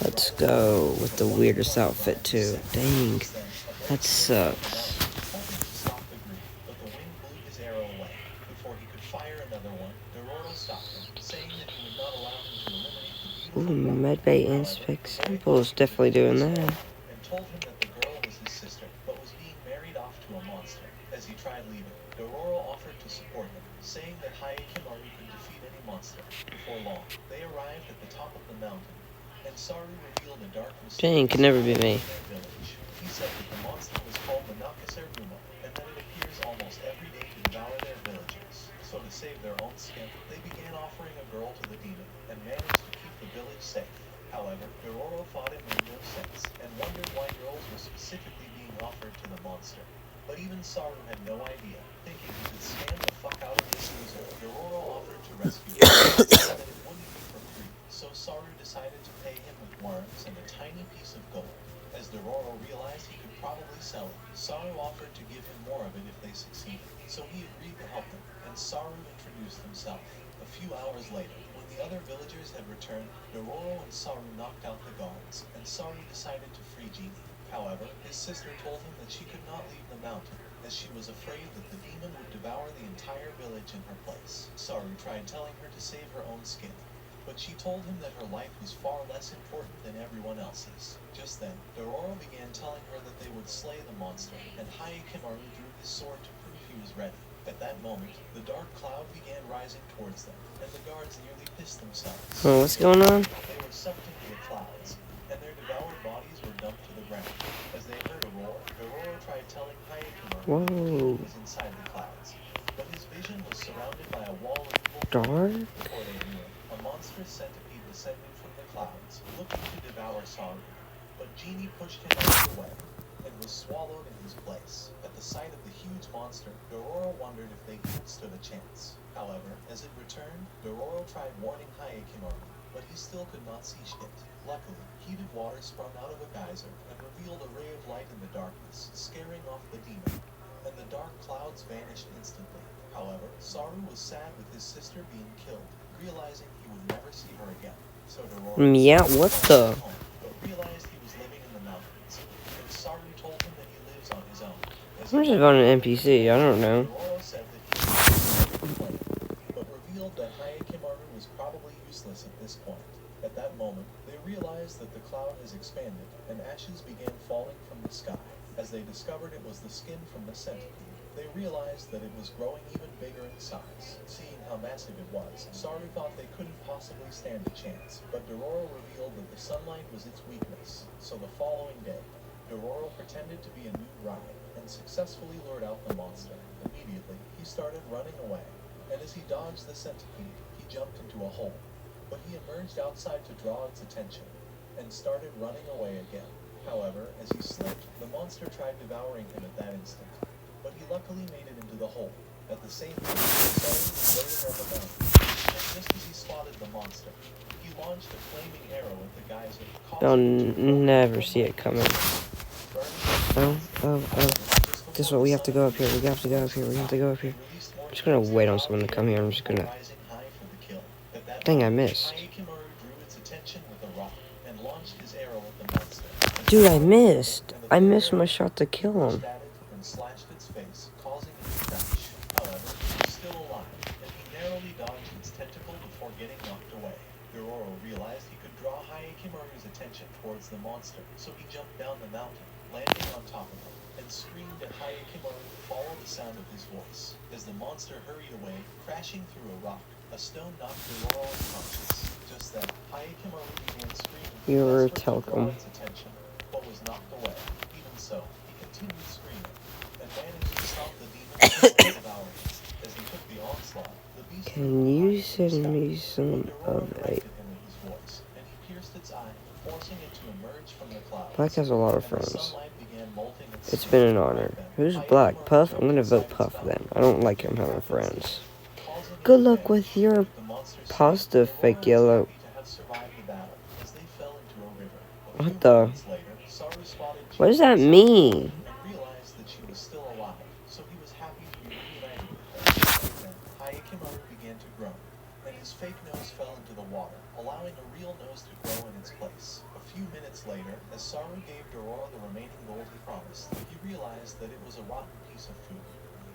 Let's go with the weirdest outfit too. Dang, that sucks. Ooh, medbay inspect samples, definitely doing that. Dang, could never be me. Oh, what's going on? Whoa. Dark? Yeah, what the? I'm just about an NPC, I don't know. I'll never see it coming. Oh. Guess what? We have to go up here. We have to go up here. I'm just gonna wait on someone to come here. I'm just gonna. Dang, I missed. Dude, I missed. I missed my shot to kill him. You're telecom. Can you send me some of a... Black has a lot of friends. It's been an honor. Who's Black? Puff? I'm gonna vote Puff then. I don't like him having friends. Good luck with your pasta, fake yellow. What the? What does that mean? fake nose fell into the water, allowing a real nose to grow in its place. A few minutes later, as Saru gave Dororo the remaining gold he promised, he realized that it was a rotten piece of food,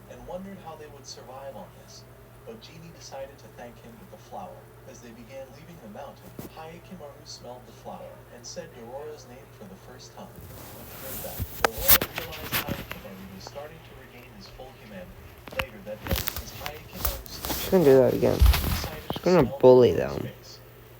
and wondered how they would survive on this. But Genie decided to thank him with the flower. As they began leaving the mountain, Hayakimaru smelled the flower and said Dororo's name for the first time. When he heard that, Dororo realized Hayakimaru was starting to regain his full humanity. Later that day, as Hayakimaru She's gonna do that again. She's gonna bully them.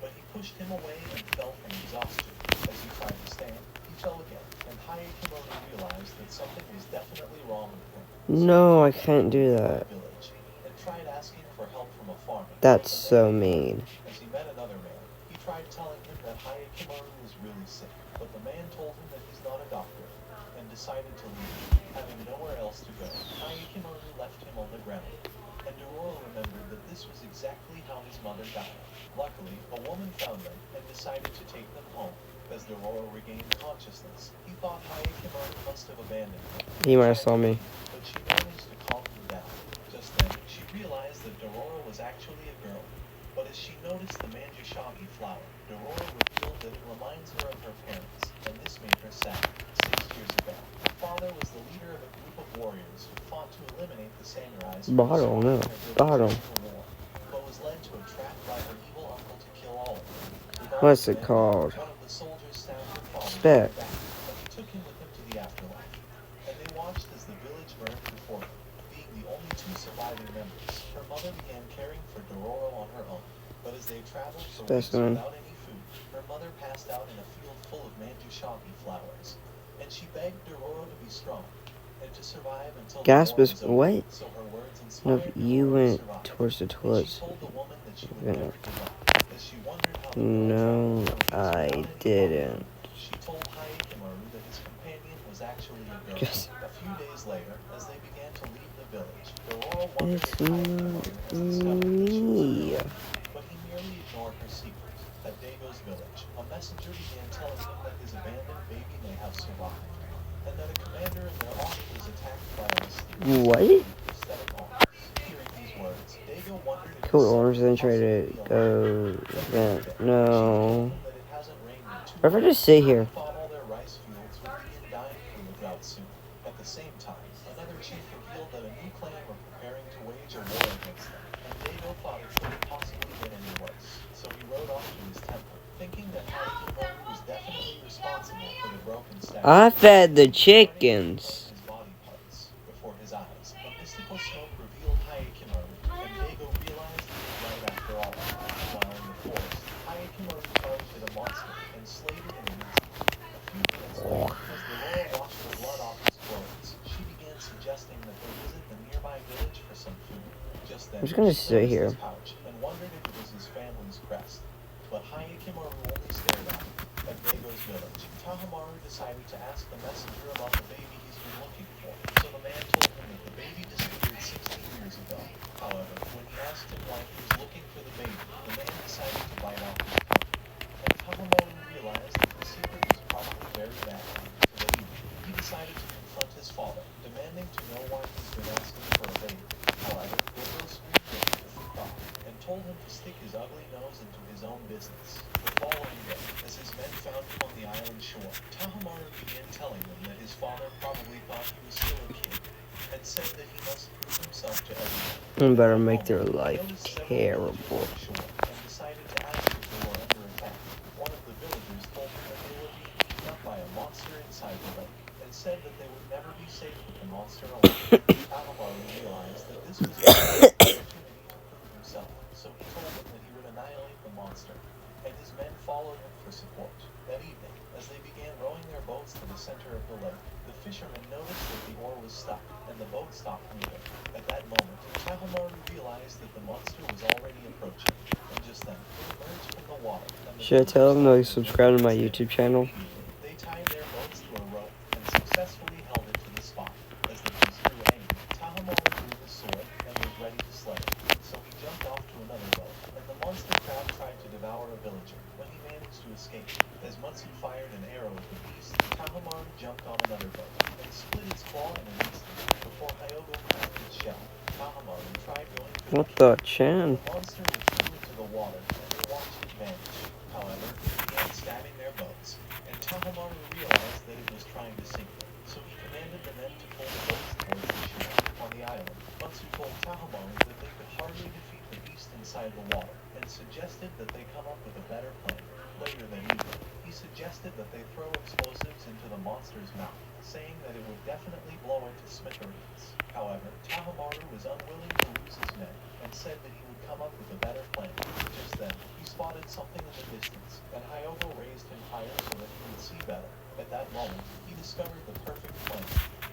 But he pushed him away and fell from exhaustion. As he tried to stand, he fell again, and Hayakimaru realized that something was definitely wrong with him. No, I can't do that. Village, and tried asking for help from a farmer. That's so mean. As he met another man, he tried telling him that Hayakimaru was really sick, but the man told him that he's not a doctor, and decided to leave. Having nowhere else to go, Hayakimaru left him on the ground, and Dororo remembered that this was exactly how his mother died. Luckily, a woman found them and decided to take them home. As Dororo regained consciousness, he thought Hayakimaru must have abandoned him. He might have saw me. But she managed to calm him down. Just then, she realized that Dororo was actually a girl. But as she noticed the Manjushami flower, Dororo revealed that it reminds her of her parents, and this made her sad. 6 years ago, her father was the leader of a group of warriors who fought to eliminate the samurais Bottle, no. Bottle. but was led to a trap by her evil uncle to kill all of them. What's it called? One of the soldiers stabbed her father Spec. back, but he took him with him to the afterlife, and they watched as the village burned before them. Being the only two surviving members, her mother began caring for Dororo on her own. But as they traveled for weeks without any food, her mother passed out in a field full of Manjushami flowers, and she begged Dororo to be strong and to survive until Gasp is what? So her words No, inspired you Dororo to went survive. towards the And she toilets. told the woman that she would Yeah. never give up, as she wondered how the No, world traveled I without any didn't. food. She told Hayakimaru that his companion was actually a girl. Just- A few days later, as they began to leave the village, Dororo wondered It's if Hayakimaru has discovered that she was a me. girl. But he merely ignored her secret. At Dago's village, a messenger began telling him that his abandoned baby may have survived, and that a commander in their army was attacked by a mysterious What? prosthetic arm. Hearing these words, Dago wondered if Cool his son orange, then could try to possibly be go alive. vent. She No. told him that it hasn't rained in 2 What if I months. just sit here? He thought all their rice fields would begin dying from the drought soon. At the same time, another chief revealed that a new clan were preparing to wage a war against them, and Dago thought it couldn't possibly get any worse. So he rode off to his temple, thinking that Hayakimaru was definitely responsible for the broken statue. I fed the chickens. His body parts before his eyes. A mystical smoke revealed Hayakimaru, and Dago realized he was right after all. While in the forest, Hayakimaru charged at a monster and slayed it in an instant. A few minutes later, as Dororo washed the blood off his clothes, she began suggesting that they visit the nearby village for some food. Just then, I'm just gonna she sit noticed here. his pouch and wondered if it was his family's crest. But Hayakimaru only stared at him. At Dago's village, Tahamaru decided to ask the messenger about the baby he's been looking for. So the man told him that the baby disappeared 16 years ago. However, when he asked him why he was looking for the baby, the man decided to bite off his tongue. And Tahamaru realized that the secret was probably very bad. So that evening, he decided to confront his father, demanding to know why he's been asking for a baby. However, Dago screamed at him as he thought, and told him to stick his ugly nose into his own business. The following day, as his men found him on the island shore, Tahamaru began telling them that his father probably thought he was still a kid, and said that he must prove himself to everyone. I better make their life terrible. And decided to ask if they were under attack. One of the villagers told him that they were being eaten up by a monster inside the lake, and said that they would never be safe with the monster alone. Tahamaru realized that this was a great opportunity to prove himself, so he told them that he would annihilate the monster, and his men followed him for support. That evening, as they began rowing their boats to the center of the lake, the fishermen noticed that the oar was stuck, and the boat stopped moving. At that moment, Tahamaru realized that the monster was already approaching, and just then, it emerged from the water. And the Should I tell them to villagers subscribe to my YouTube channel? They tied their boats to a rope and successfully held it to the spot. As the beast grew angry, Tahamaru drew his sword and was ready to slay it. So he jumped off to another boat, and the monster crab tried to devour a villager, but he managed to escape. As Munson fired an arrow at the beast, Tahamaru jumped on another boat and split its claw in an instant before Hyogo cracked its shell. Tahamaru tried going for What the chan? the monster withdrew into the water water, and they watched it vanish. However, it began stabbing their boats, and Tahamaru realized that it was trying to sink them. So he commanded the men to pull the boats towards the shore on the island. Matsu told Tahamaru that they could hardly defeat the beast inside the water, and suggested that they come up with a better plan. Later that evening, he suggested that they throw explosives into the monster's mouth, saying that it would definitely blow it to smithereens. However, Tahamaru was unwilling to lose his men, and said that he would come up with a better plan. Just then, he spotted something in the distance, and Hyogo raised him higher so that he would see better. At that moment, he discovered the perfect plan,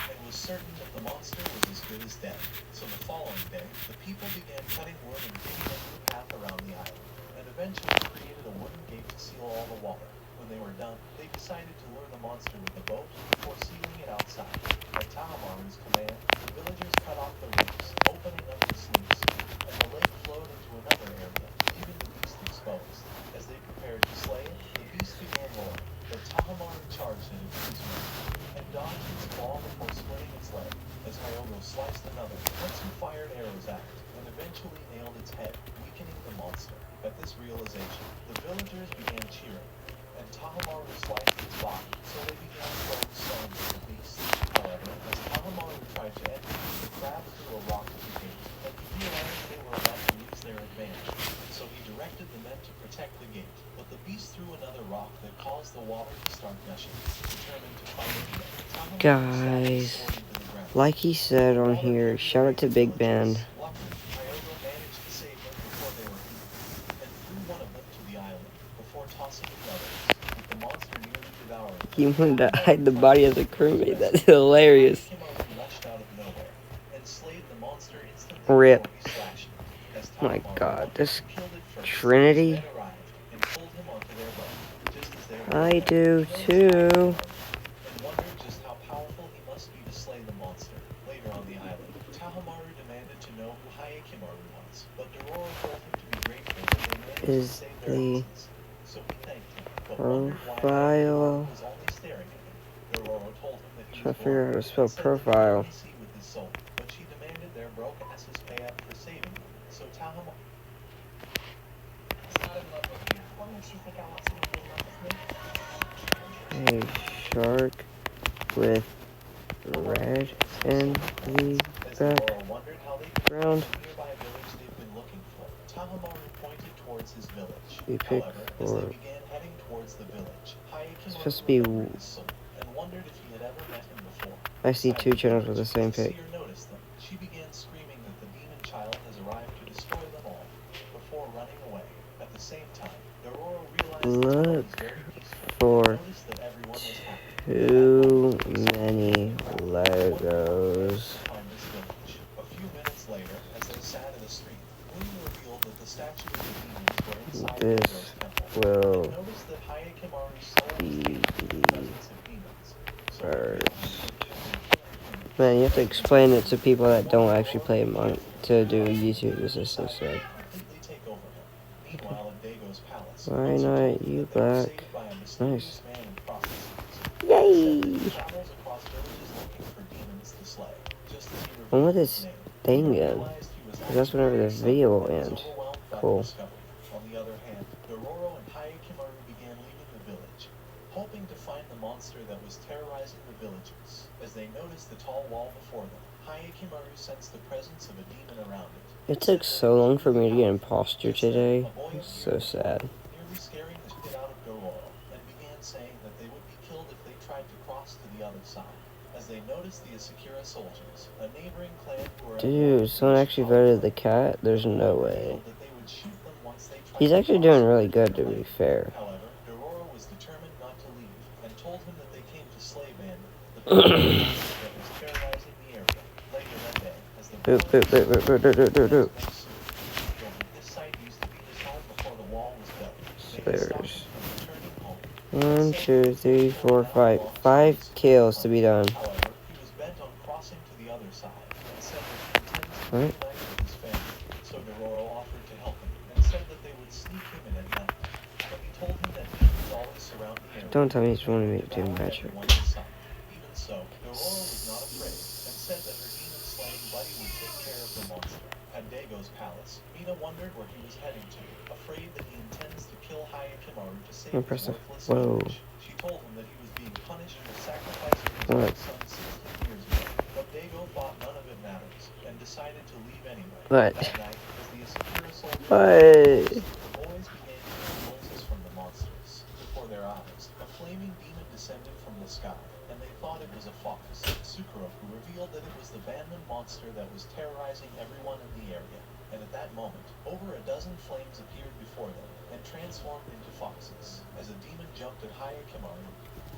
and was certain that the monster was as good as dead. So the following day, the people began cutting wood and digging a new path around the island, and eventually created a wooden gate to seal all the water. When they were done, they decided to lure the monster with a boat before sealing it outside. At Tahamaru's command, the villagers cut off the reefs, opening up the sluice, and the lake flowed into another area, leaving the beast exposed. As they prepared to slay it, the beast began roaring, but Tahamaru charged it into his men, and dodged its claw before splitting its leg. As Hyogo sliced another, Matsu fired arrows at it, and eventually nailed its head, weakening the monster. At this realization, the villagers began cheering, and Tahamaru sliced its body, so they began throwing stones at the beast. However, as Tahamaru tried to enter, the crab threw a rock at the gate, and he realized they were about to lose their advantage. So he directed the men to protect the gate, but the beast threw another rock that caused the water to start gushing. Determined to fight again, Tahamaru stabbed his Guys, sword into the ground. like he said on here, shout out to Big Band. Luckily, Hyogo managed to save them before they were eaten, and threw one of them to the island, before tossing the others, with the monster nearly devouring them. He wanted to hide the body as a crewmate. That's hilarious. Kimaru rushed out of nowhere, and slayed the monster instantly Rip. before he slashed it. As My Tahamaru God, this killed it first, Trinity. his men arrived, and pulled him onto their boat. Just as they were I going, do he noticed too. Hyogo, and wondered just how powerful he must be to slay the monster. Later on the island, Tahamaru demanded to know who Hayakimaru was, but Dororo told him to be grateful that they managed to Is save their the asses. So he thanked him, but wondered why profile. Hayakimaru was only staring at him. Dororo told him that he Trying was to figure out how to blind, spell and said that he could profile. only see with his soul, but she demanded their broke asses pay up for saving him. So Tahamaru Not in love with you. What makes you think I want someone to be in love with me? A shark with red in the As Dororo wondered how they could background. find the nearby village they've been looking for, Tahamaru pointed towards his village. We pick However, as they for. began heading towards the village, It's Hayakimaru supposed to be. remembered his soul, and wondered if he had ever met him before. I see Inside two the channels with the village, same the pic. seer noticed them. She began screaming that the demon child has arrived to destroy them all, before running away. At the same time, Dororo realized the town Look was very peaceful, for and noticed that everyone was happy. too many Legos. Find this village. A few minutes later, as they sat in the street, Moon revealed that the statue of the demons were inside the This Hero's temple. will And noticed that Hayakimaru's soul was be taken from the presence of demons. So first. Man, you have to explain it to people that don't actually play Among to do YouTube. This is so sad. completely take over him. Meanwhile, at Dago's palace, Why Matsu not told them you that they were back? saved by a mysterious Nice. man in processes. Yay! He travels across villages looking for demons to slay. Just as he When will revealed his this name, thing he end? realized he was 'Cause that's whenever the actually video will someone and end. was overwhelmed by the Cool. discovery. On the other hand, Dororo and Hayakimaru began leaving the village, hoping to find the monster that was terrorizing the villagers. As they noticed the tall wall before them, Hayakimaru sensed the presence of a demon around it. It took so long for me to get imposter today. It's so sad. Nearly scaring the shit out of Dororo, and began saying that they would be killed if they tried to cross to the other side. As they noticed the Asakura soldiers, a neighboring clan who were at war Dude, with someone the actually Ishikawa voted the clan, cat. There's no way. revealed that they would shoot them once they tried He's to actually cross doing really into good, the to be lake. fair. However, Dororo was determined not to leave, and told him that they came to slay Bandit, the powerful monster that was terrorizing the area. Later that day, as the Boop, boop, boop, boop, boop, boop, boop, boop, boop. this site used to be his home before the wall was built. They had stopped There's him from returning home. 1, 2, 3, 4, 5. 5 kills to be done. However, he was bent on crossing to the other side, and said that he intended to Right. reunite with his family. So Dororo offered to help him, and said that they would sneak him in at night. But he told him that demons always surround the area. Don't tell me he's wanting me to do Devour magic. everyone in sight. Even so, Dororo was not afraid, and said that her demon-slaying buddy would take care of the monster. At Dago's palace, Mina wondered where he was heading to, afraid Hayakimaru to save his Impressive. worthless Whoa. marriage. She told him that he was being punished for sacrificing his What? own son 16 years ago. But Dago thought none of it matters and decided to leave anyway. What? That night, as the Asakura soldiers What? the boys began hearing noises from the monsters. Before their eyes, a flaming demon descended from the sky, and they thought it was a fox. Sukuroku revealed that it was the Banman monster that was terrorizing everyone in the area. And at that moment, over a dozen flames appeared before them and transformed into foxes. As a demon jumped at Hayakimaru,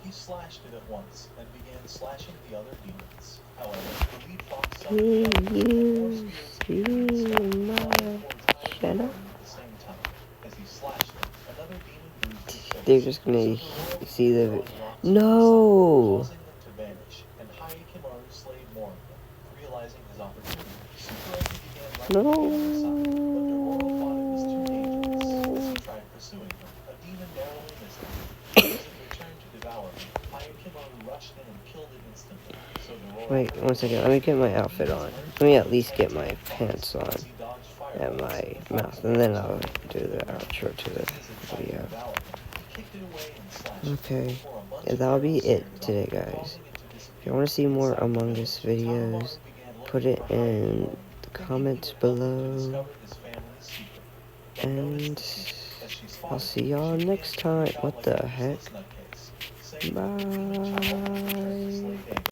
he slashed it at once and began slashing the other demons. However, the lead fox suddenly jumped, and more spirits appeared in the sky, flying towards Hayakimaru at the same time. As he slashed them, another demon bruised his face. They're just gonna So the royals see began the. throwing rocks from the sky, No! causing them to vanish, and Hayakimaru slayed more of them. Realizing his opportunity, Sukuroku began running No! to the other side, but Dororo thought it was too dangerous. As he tried pursuing him, a demon narrowly missed him. As it returned to devour him, Hayakimaru rushed in and killed it instantly. So Dororo Wait, 1 second. Let me get my outfit on. Let me at least get my pants on as he dodged and fireballs, my the mouth, fox and then managed I'll to make do it to the ground. outro to the Just as it tried to video. devour him, he kicked it away and slashed it Okay, before a bunch yeah, of that'll be arrows it stared today, off, guys. causing it to If you want to see more disappear Among inside Us the village. videos, Tamaharu began put looking it for in Hayakimaru, the thinking he comments would help him to below, discover his family's secret. But noticed and the secret. As she I'll spotted see him, y'all she began next to time. freak out What like the a heck? useless nutcase, saying that the demon child had returned to slay Bye. Dago.